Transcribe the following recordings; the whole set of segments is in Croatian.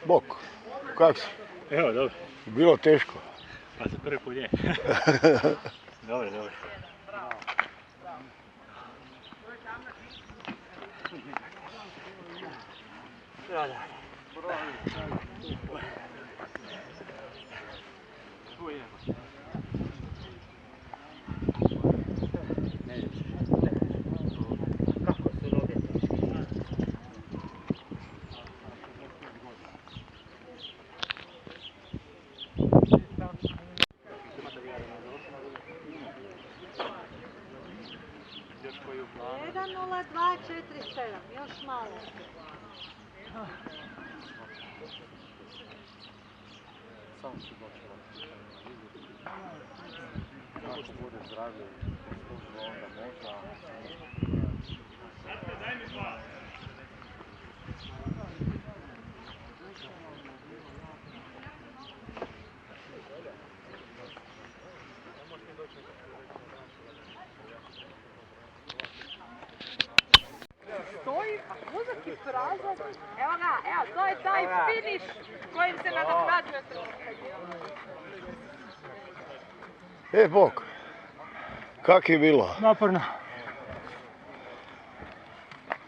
Bok, kak si? Evo, dobro. Bilo teško? Pa za prvi put je. Dobro, dobro. Jedan 0-2-4-7, još malo. Samo ću doći ako bude zdravlje onda možda. Daj mi dva. Stoji, a mozak je prazan. Evo ga, evo, to je taj finiš kojim se nadoknađuje trka. Bok, kak je bilo? Naporno.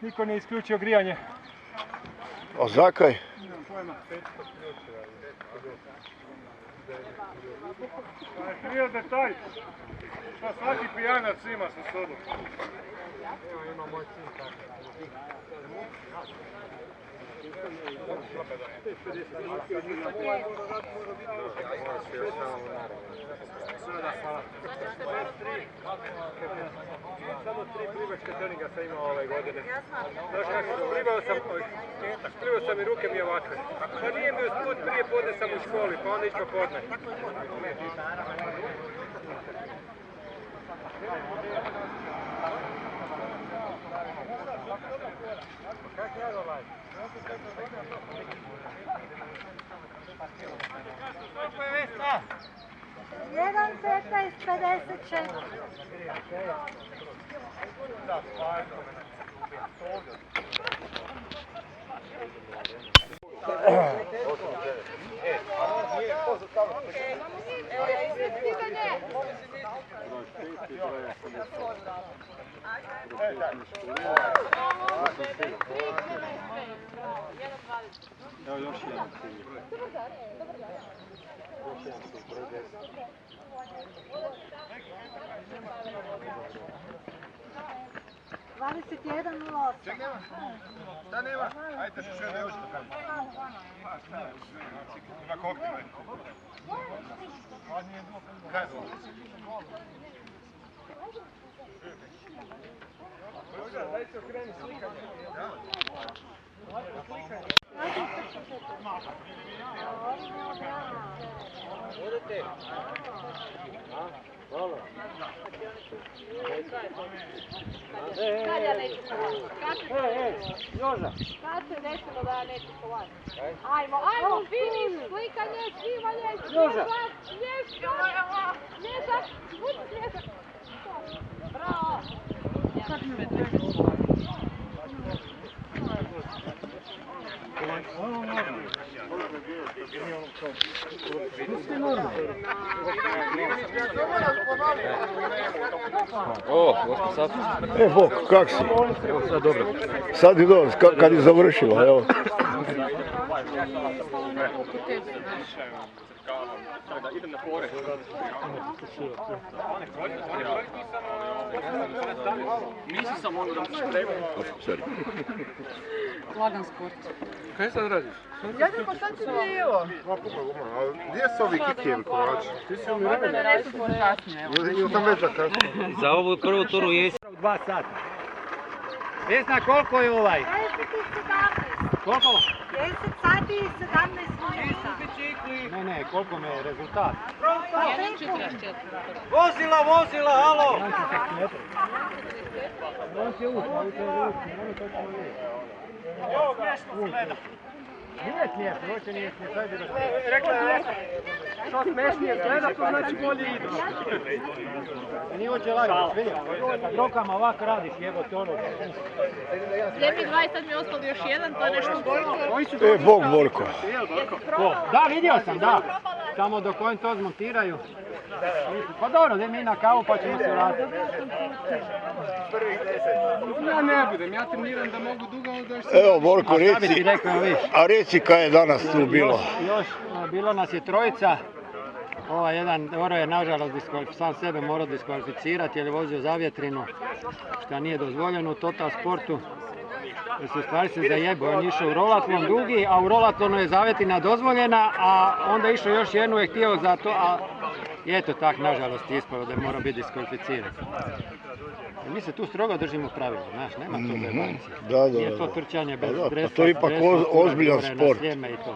Niko nije isključio grijanje. A zakaj? Nemam pojma. Krivo detalj. Pa svaki pijanac ima sa sobom. Evo ima moj sin tako. Samo 3 plivačke treninga sam imao ove godine. Znaš kako, plivao sam i ruke mi ovakve. Pa nije mi usput, prije podne sam u školi, pa onda išao podne. Kako je ovaj? 1-15-54. Evo ja izvjetivanje. Evo još jedan. 21-08. Šta nema? Ajde se sve da još da ima koktel. Kaj je to? Daj se okreni slikanje. Budete? Hvala. Kad ja neću povati? Joža. Kad se desilo da ja neću povati? Ajmo, finiš, slikanje, snimanje, smješak, smješak, budi smješak. Bravo. Bok, kak si? Evo sad dobro. Sad je dobro, kad je završilo, evo. Idem na pore. Lagan sport. Kaj sad radiš? Jednako šta ti bilo? Gdje su ovi kikijevi kolači? Ti si umirovljen. Da reći kasnije. Ili sam već zakasnio? Za ovu prvu turu jesi. 2 sata. Vesna, koliko je ovaj? 10 i 17. Koliko? 10 sati i 17 minuta. Ne, koliko me je rezultat? 1.44. Vozila, halo! Nije smiješno, uopće nije smiješno, to je bilo smiješno. Rekla je, što smešnije gleda, to znači bolje idu. Nije uopće lagano, vidio. Kad rokama ovako radiš, jebote ono. Lijepi 20, sad mi je ostalo još jedan, to je nešto Borko. Bog Borko. Da, vidio sam, da. Samo dok oni to zmontiraju. Pa dobro, idem mi na kavu pa ćemo se vratiti. Ja ne budem, ja treniram da mogu dugo, ali da što... Evo Borko, Šta bi ti reci, rekao, viš? a reci kaj je danas tu bilo. Još, bilo nas je trojica. Ovaj jedan Oro je nažalost sam sebe morao diskvalificirati jer je vozio zavjetrinu, što nije dozvoljeno u Total Sportu. Jer se u stvari se zajebao, on je išao u rolatlon dugi, a u rolatlonu je zavjetrina dozvoljena, a onda je išao još jednu je htio za to, a i eto tak nažalost ispalo da je morao biti diskvalificiran. Jer mi se tu strogo držimo pravila, znaš, nema to zajebanci. Da. Nije to trčanje bez Pa dresa, to je ipak ozbiljan sport. I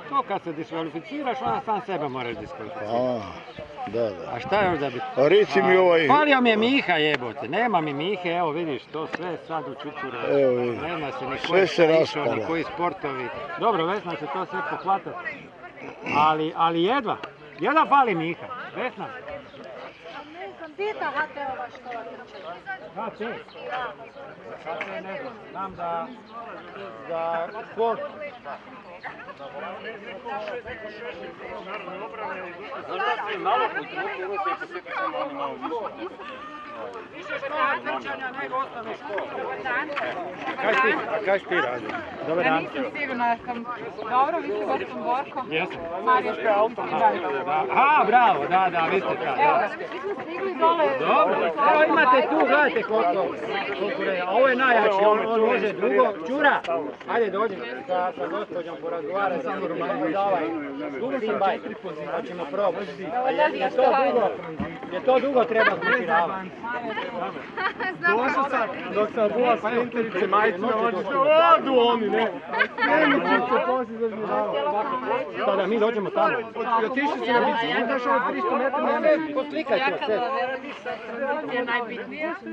to kad se diskvalificiraš, onda sam sebe moraš diskvalificirati. Da. A šta je još da bi... A reci mi ovaj... Falio mi je Miha jebote, nema mi Mihe, evo vidiš, to sve sad u čučure. Evo vidim. Ne zna se ni Sve koji se je išao, raspalo. ni koji sportovi. Dobro, Vesna će to sve pohvatati. Ali jedva fali Miha. Vesna. Ne znam, gdje je ta HT-ova škola trčanja? Da, te. Ne znam, znam da za sport. Kaj si ti radi? Dobar dan. Nisam sigurna da sam dobro, vi ste gospodin Borko. Jesam. Marija Aha, bravo, da, vi ste ta. Evo, mi smo stigli dole. Dobro, evo imate tu, gledajte koliko je, a ovo je najjači, on može dugo. Čura, ajde dođi sa gospođom porazgovaraj, samo Romanu davaj, tim bajk, pa ćemo probati. Je to dugo treba zmontiravati. Došao sam, dok sam bila sprinterice, majcina očiša, odu oni, ne. Ne mi čice, poslije zažmiravao. Sada mi dođemo tamo. Otišli si na biciklu, došao od 300 metara, ne. Poslikaj to sve. To je najbitnije. Mi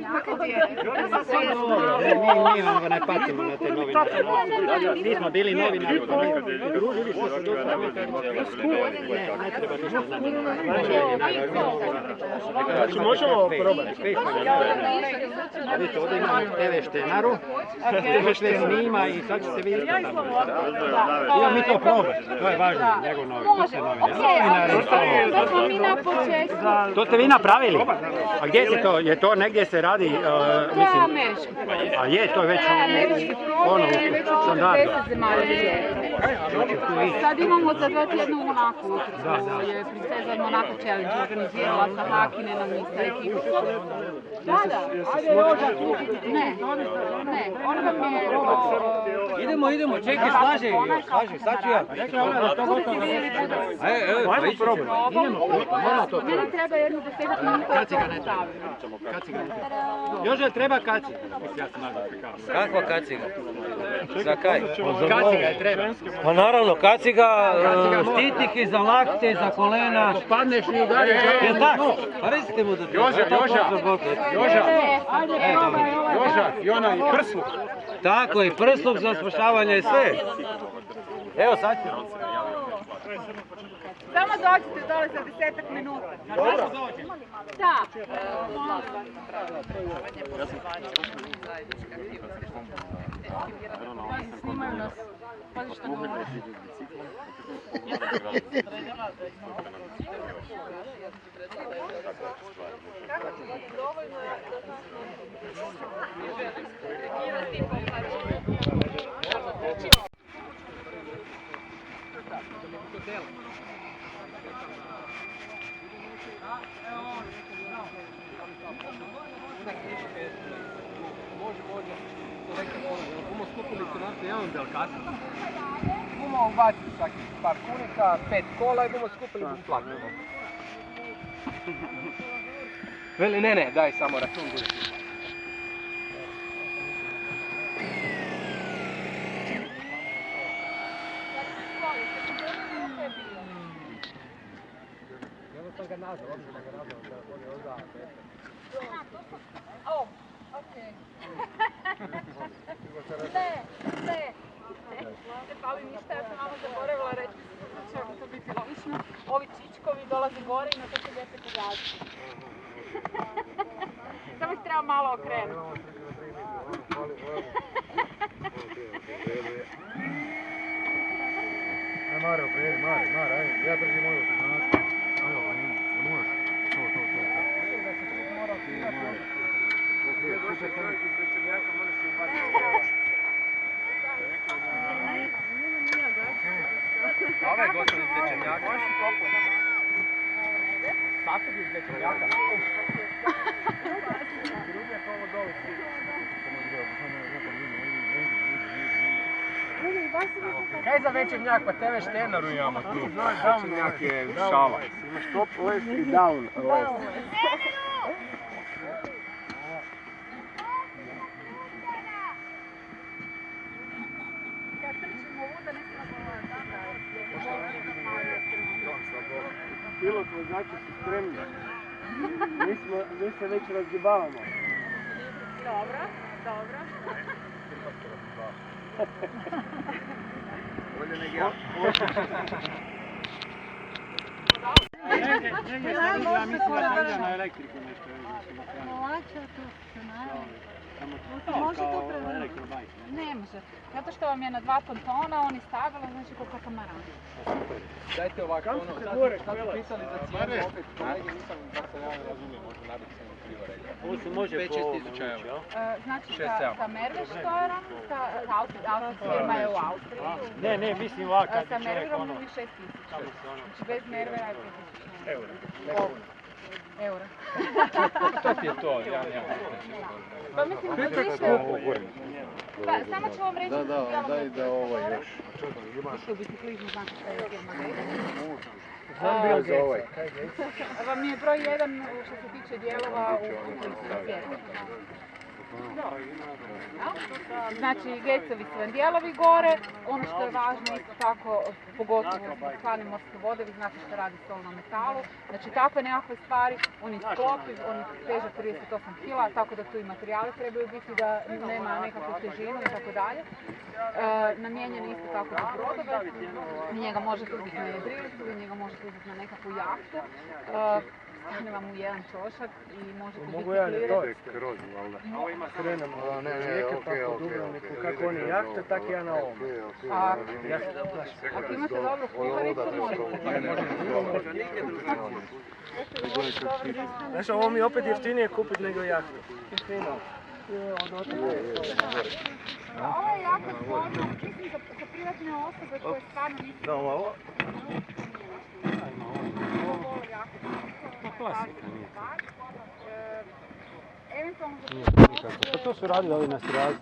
ne patimo na te novinare. Mi smo bili novinari, pa mi družili smo se dok ne treba ništa znači možemo probati. A vidite, ovdje imamo TV štenaru, TV sve snima i sad će se vidjeti. Idemo mi to probati, to je važno, njegov novinar. To smo mi na početku. To ste vi napravili? A gdje se to, je to negdje se radi, To je američki. a je, to je već ono, u standardu. 10 zemalja svijeta. Sad imamo za 2 tjedna u Monaku utrku, je princeza Monaco Challenge organizirala sa Hakinenom i sa ekipom. Da. Ne, on vam je... Idemo, čekaj, slaži, sad ću ja. Rekla ona da to gotovo. Ajmo probati. Meni treba jednu 10 minuta. Kaciga ne treba. Jože, treba kaciga. Kakva kaciga? Za kaj? Kaciga je treba. Pa naravno, kaciga, štitniki za lakte, za kolena. Padneš i udariš. Je tako? Pa recite mu da to. Joža, i ona i prsluk. Tako, i prsluk za spašavanje i sve. Evo sad ću. Samo dođite dole za 10 minuta. Da. Snimaju nas. Pazi što govore. Možemo ovdje neke položene. Bomo skupili se na jedan del kasno. Bomo ubacili svaki par kunika, 5 kola i bomo skupili bomo platili. Veli, ne, daj samo račun bude. Ja sam ga nazvao, da on je onda... O, okej. Ne fali ništa, ja sam malo zaboravila reći, da će to biti logično. Ovi čičkovi dolaze gore i na to se lijepe pogađati. Samo ih treba malo okrenuti. Mare, ajde, ja držim moju značku. Ajde, ne možeš. To. Ove je gospođa iz Dečenjaka. Sasvim iz Dečenjaka. Kaj za večernjak, pa tebe štenaru imamo tu. Večernjak je šala. Imaš top list i down list. Kad trčimo ovuda, ne smemo Pilot vozači su spremni. Mi se već razgibavamo. Dobro. Bolje nego ja. Ja mislim da ide na elektriku nešto. Lakše to, naravno. Može to prevrnuti? Ne može, zato što vam je na 2 pontona, on je stabilan, znači ko katamaran. Dajte ovako, sad su pisali za cijenu, opet kolege, nisam da se ja ne razumijem, možda nabiti se krivo rekao. Ovo se može 5-6 tisuća eura. Znači sa Merveštorom, Austrija firma je u Austriji. Ne, mislim ovak kad Sa bi čovjek Merverom ono... ili 6 tisuća. Znači bez Mervera je 5 Eura. eura. To ti je to, ja. Pa mislim da više... Pa samo ću vam reći da daj da ovo još. Što biciklizmu znači šta je firma Gates. Znam Bill Gates. Vam je broj 1 što se tiče dijelova u svijetu. Znači, Gatesovi su vam dijelovi gore, ono što je važno isto tako, pogotovo stvarne morske vode, vi znate što radi sol na metalu, znači takve nekakve stvari, on je sklopiv, on je težak 38 kg, tako da tu i materijali trebaju biti da nema nekakvu težinu i tako dalje. Namijenjen je isto tako za brodove, njega možete uzeti na jedrilicu, njega možete uzeti na nekakvu jahtu. Stane vam u jedan čošak i možete biciklirati. Mogu ja ne to kroz, valjda. Krenemo od rijeke pa po Dubrovniku, kako oni jahte, tako i ja na ovom. Ako imate dobro plivaricu, možete. Znaš, ovo mi je opet jeftinije kupiti nego jahtu. Ovo je jako zgodno, mislim za privatne osobe koje stvarno nisu... Samo malo. Klasika nije. Eventualno Pa to su radili ovi na Sirazu.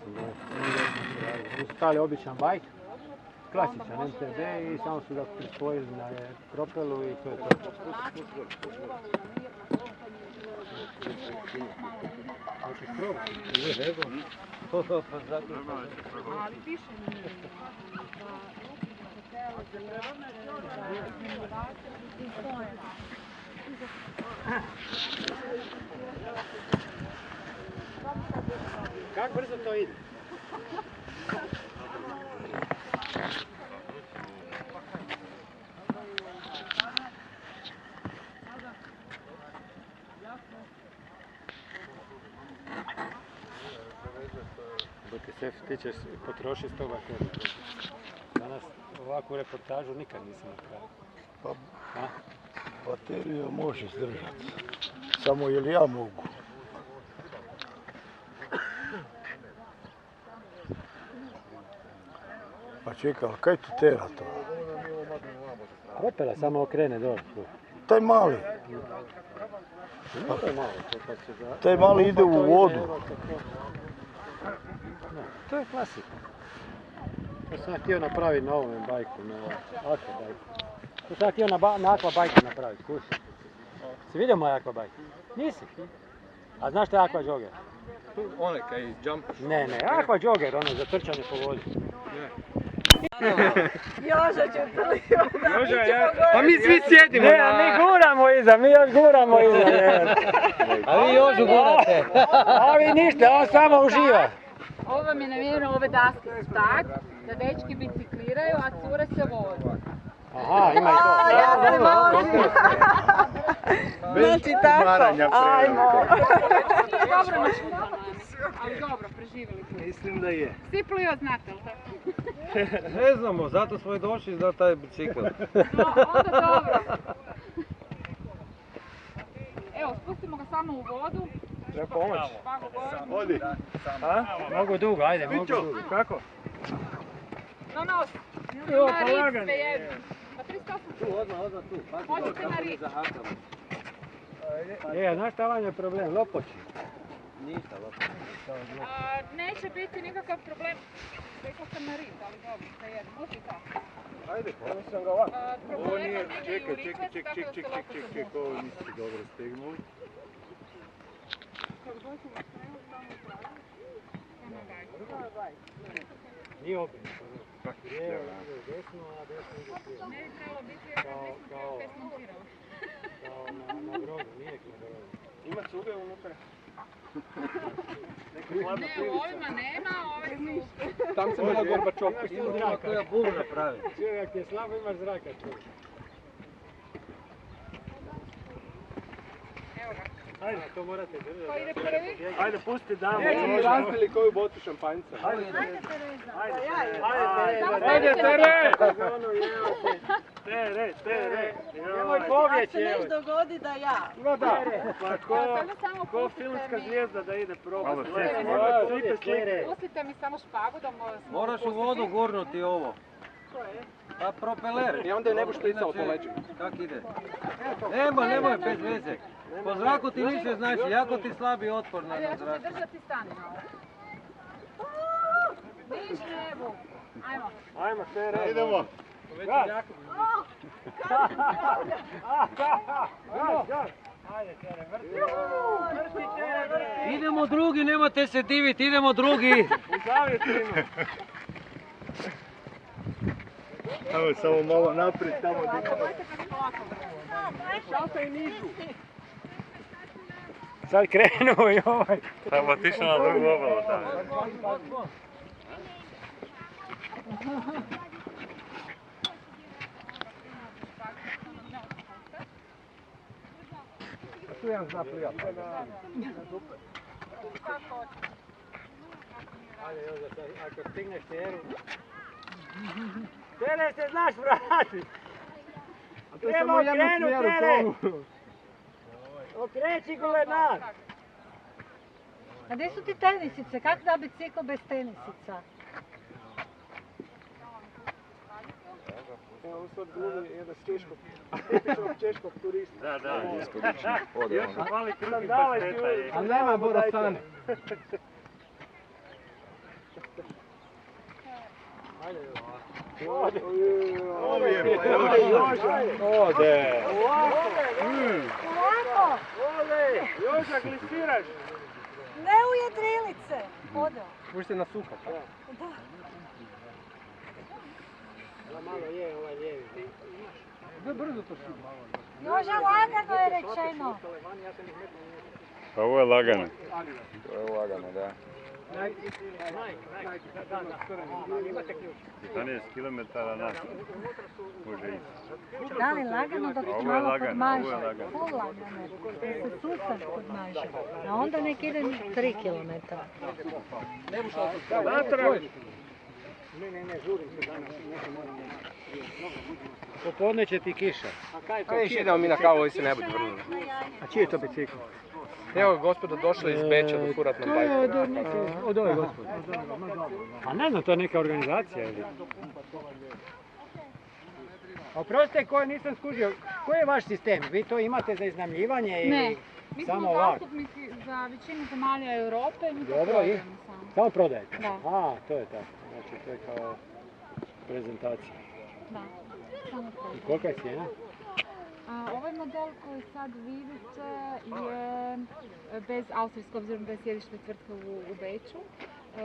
Oni su stali običan bajk, klasičan MTB i samo su ga prispojili na propelu i to je to. ali piše mi Kako brzo to ide? Dok je sve tiče potroši 100 baterija. Danas ovakvu reportažu nikad nisam napravio. Bateriju možeš držati. Samo ili ja mogu. Pa čekaj, kaj ti tera to? Propela samo okrene dole. Taj mali. Taj mali ide u vodu. To je klasika. To sam ja htio napraviti na ovom bajku, na aqua bajku. To sam ja htio na aqua bajku napraviti, kuši. Si vidio moja aqua bajka? Nisi? A znaš što je aqua jogger? Onaj kaj jump. Ne, aqua jogger, ono za trčanje po vodi. Joža čutili. Pa mi svi sjedimo Ne, a mi guramo iza, mi još guramo iza. A vi još ugurate. A vi ništa, on samo uživa. Ovo vam je namjerno, ove daske su tak, da dečki bicikliraju, a cure se voze. Aha, ima i to. Ja se molim. Znači tako, ajmo. Dobro našutano, ali dobro, preživjeli smo. Mislim da je. Svi plio znate, ali tako? Ne znamo, zato smo i došli za taj bicikl. No, onda dobro. Evo, spustimo ga samo u vodu. Treba pomoć. Odi. Mogu dugo, ajde, mogu dugo. Kako? No, na rit sve jedno. Pa 38. Odmah tu. Možete na rit. A znaš šta vam je problem? Lopoči. Ništa, lopoči. Neće biti nikakav problem. Rekla sam na rit, ali dobro, sve jedno. Može i tako. Ajde, ovo sam ga ovako. Ovo nije, čekaj, ovo niste dobro stegnuli. Nije opet. Lijevo, desno, a desno ide. Ne bi trebalo biti, ja sam desno pes montirao. Kao na brodu, nije na brodu. Ima cuge unutra. Ne, u ovima nema, ove su... Tam se bila Gorbačov. Ima zraka koja bulu napravi. Čovjek je slabo, imaš zraka tu. Evo ga. Ajde, to morate držati. Ko ide prvi? Ajde, pusti damo. Neće mi razbili koju bocu šampanjca. Ajde, Ajde, Tere! Tere! Nemoj pobjeći, Se evo. neš dogodi da ja. No da, pa Samo ko pustite filmska mi. zvijezda da ide probati. Pustite mi samo špagu da Moraš u vodu gurnuti ovo. Pa propeler. I onda je ne bi špricalo po leđima. Kak ide? Nemoj, bez veze. Po zraku ti više znači, jako ti slabi otpor na Ja ću te zraku. držati stani malo. Niš nebu. Ajmo. Ajmo, Tere. Idemo. Idemo drugi, nemojte se diviti, idemo drugi. Evo, samo malo naprijed, tamo gdje. Sad krenuo i ovaj. Samo otišao na drugu obalu tamo. Tu jedan zna plijat. Ajde, Joža, ako stigneš Teru. Tere, se znaš vrati! A to je samo jednu smjeru kolu. Okreći gulenar! A gdje su ti tenisice? Kako da bicikl bez tenisica? Evo sad glumi jedan tipičnog češkog turista. Da. Još su hvali kruti pasteta. A nema Borasane. Ode. Ovako! Joža, glisiraš. Ne u jedrilice. Ode. Možete na suha. Malo je ovaj lijevi. Da brzo to šuti. Joža, lagano je rečeno. Pa ovo je lagano. Imate ključ. 11 km nas može ići. Da li lagano dok Ovo je malo lagano, podmaže? ovo je lagano. Ful lagano. Da se sustav podmaže. A onda nek ide 3 km. Natrag. Ne, žurim se danas, neko moram. Popodne će ti kiša. Viš, idemo mi na kavu i se ne budi vrnuli. A čiji je to bicikl? Evo gospodo došli iz Beča do kuratnom To je bajku. od ove gospode. A ne znam, to je neka organizacija ili? A oprostite, nisam skužio, koji je vaš sistem? Vi to imate za iznajmljivanje ili? Ne, Mi Samo smo ovak. zastupnici za većinu zemalja Europe, mi to Dobro, i? prodajemo samo. Samo prodajete? Da. A, to je tako. Znači, to je kao prezentacija. Da, samo I prodajemo. kolika je cijena? Ovaj model koji sad vidite je bez austrijskog, obzirom da je sjedište tvrtke u Beču,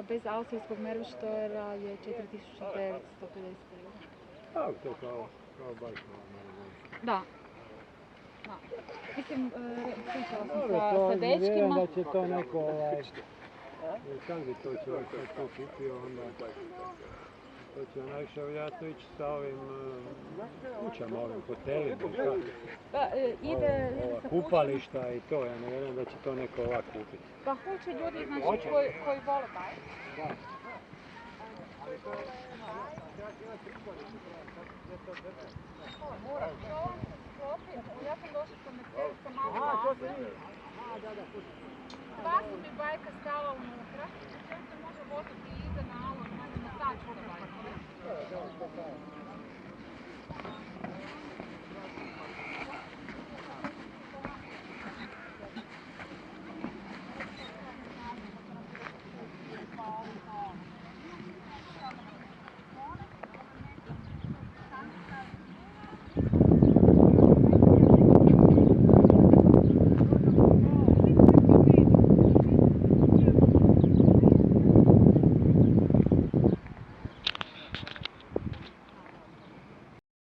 bez austrijskog Merveštera je 4.950 eura. A, to je kao baš malo. Da. Da. Mislim, pričala sam Dobro, sa to vjerujem dečkima. da će to neko, jer sam bi to čovjek sve to kupio, onda to će najviše vjerojatno ići sa ovim kućama, ovim hotelima, šta? Pa, ide Ova sa kupališta i to, ja ne vjerujem da će to neko ovak kupiti. Pa hoće ljudi, znači, Hoće. koji vole taj. Ja sam došla sa Mercedesom malo vlasem. Dva su mi bajka stala unutra. Čovjek se može voziti i iza na alo, znači na sat čuda bajkove.